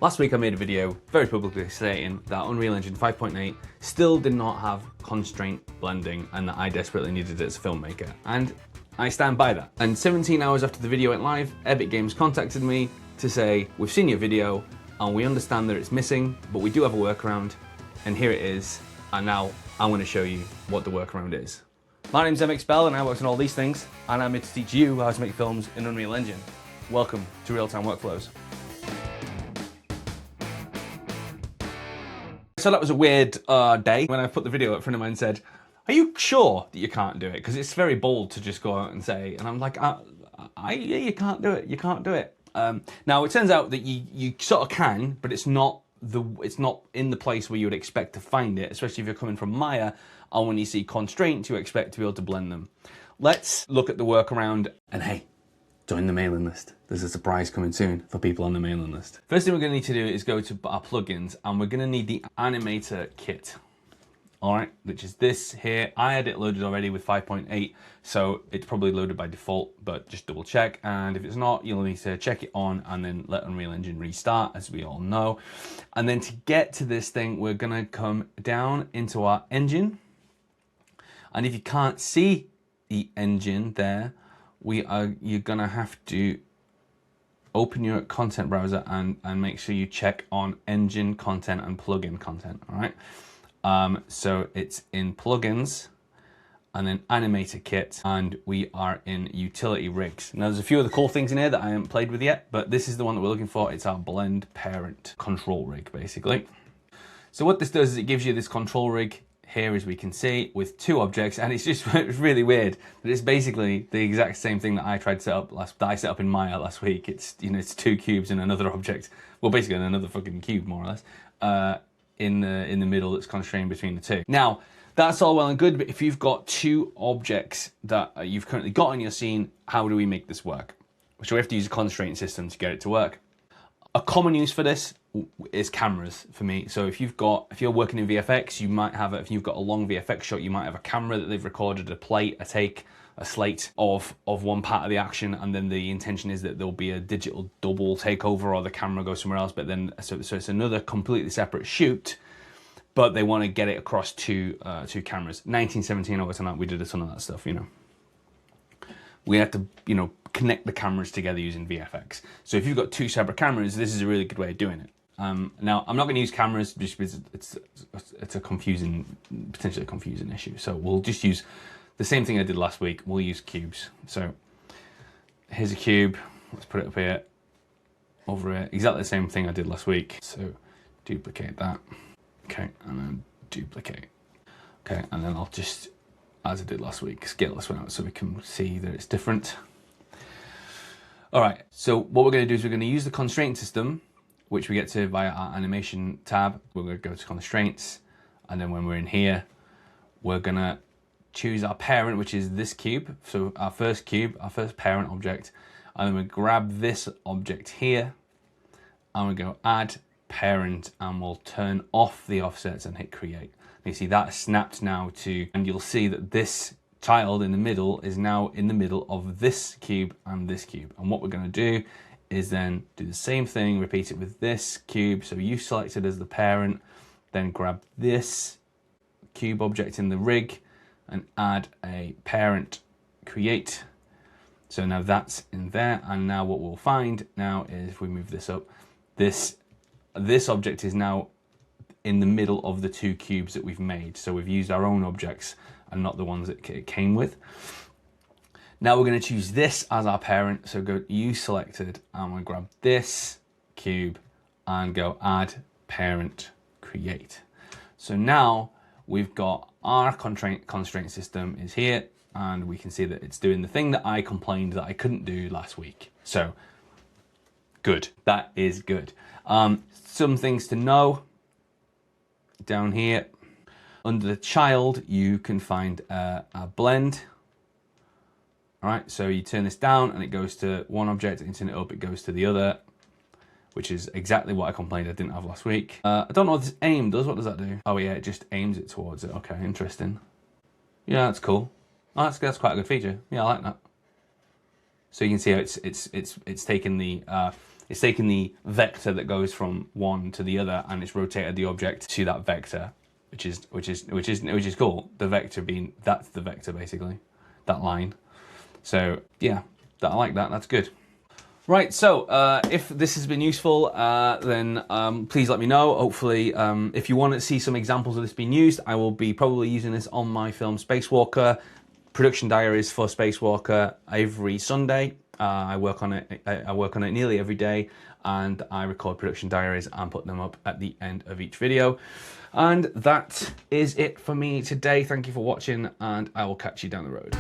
Last week I made a video very publicly stating that Unreal Engine 5.8 still did not have constraint blending and that I desperately needed it as a filmmaker. And I stand by that. And 17 hours after the video went live, Epic Games contacted me to say, we've seen your video and we understand that it's missing, but we do have a workaround, and here it is. And now I'm going to show you what the workaround is. My name's MXBell and I work on all these things, and I'm here to teach you how to make films in Unreal Engine. Welcome to Realtime Workflows. So that was a weird day when I put the video up. A friend of mine said, are you sure that you can't do it? Because it's very bold to just go out and say, and I'm like, yeah, you can't do it, you can't do it. Now it turns out that you sort of can, but it's not in the place where you would expect to find it, especially if you're coming from Maya, and when you see Constraint, you expect to be able to blend them. Let's look at the workaround, and hey, join the mailing list. There's a surprise coming soon for people on the mailing list. First thing we're going to need to do is go to our plugins, and we're going to need the Animator Kit. All right, which is this here. I had it loaded already with 5.8, so it's probably loaded by default, but just double check. And if it's not, you'll need to check it on and then let Unreal Engine restart, as we all know. And then to get to this thing, we're gonna come down into our engine. And if you can't see the engine there, you're gonna have to open your content browser and make sure you check on engine content and plugin content, all right? So it's in plugins and then Animator Kit, and we are in utility rigs. Now there's a few other cool things in here that I haven't played with yet, but this is the one that we're looking for. It's our blend parent control rig, basically. So what this does is it gives you this control rig here, as we can see, with two objects, and it's really weird that it's basically the exact same thing that I tried to set up that I set up in Maya last week. It's, you know, it's two cubes and another object, well, basically another fucking cube, more or less. In the middle that's constrained between the two. Now, that's all well and good, but if you've got two objects that you've currently got in your scene, how do we make this work? So we have to use a constraint system to get it to work. A common use for this is cameras for me. So if you're working in VFX, you might have, if you've got a long VFX shot, you might have a camera that they've recorded a take, a slate of one part of the action, and then the intention is that there'll be a digital double takeover or the camera goes somewhere else, but then so it's another completely separate shoot, but they want to get it across two cameras. 1917 over tonight, we did a ton of that stuff, you know. We had to, you know, connect the cameras together using VFX. So if you've got two separate cameras, this is a really good way of doing it. Now, I'm not going to use cameras just because it's a potentially confusing issue. So we'll just use the same thing I did last week. We'll use cubes. So here's a cube. Let's put it up here, over here. Exactly the same thing I did last week. So duplicate that. Okay, and then duplicate. Okay, and then I'll just, as I did last week, scale this one out so we can see that it's different. All right, so what we're going to do is we're going to use the constraint system, which we get to via our animation tab. We're going to go to constraints, and then when we're in here, we're going to choose our parent, which is this cube. So our first cube, our first parent object, and then we grab this object here, and we go add parent, and we'll turn off the offsets and hit create. You see that snapped now to, and you'll see that this child in the middle is now in the middle of this cube and this cube. And what we're going to do is then do the same thing, repeat it with this cube. So you select it as the parent, then grab this cube object in the rig and add a parent create. So now that's in there. And now what we'll find now is if we move this up, this object is now in the middle of the two cubes that we've made. So we've used our own objects and not the ones that it came with. Now we're going to choose this as our parent. So go use selected, and we'll grab this cube and go add parent create. So now we've got our constraint system is here, and we can see that it's doing the thing that I complained that I couldn't do last week. So good, that is good. Some things to know down here. Under the child, you can find a blend. All right, so you turn this down and it goes to one object, and you turn it up, it goes to the other, which is exactly what I complained I didn't have last week. I don't know what this aim does. What does that do? Oh yeah, it just aims it towards it. Okay, interesting. Yeah, that's cool. Oh, that's quite a good feature. Yeah, I like that. So you can see how it's taken the It's taken the vector that goes from one to the other, and it's rotated the object to that vector, which is cool. The vector being, that's the vector basically, that line. So yeah, I like that. That's good. Right, so if this has been useful, then please let me know. Hopefully, if you want to see some examples of this being used, I will be probably using this on my film Spacewalker, production diaries for Spacewalker every Sunday. I work on it. I work on it nearly every day, and I record production diaries and put them up at the end of each video. And that is it for me today. Thank you for watching, and I will catch you down the road.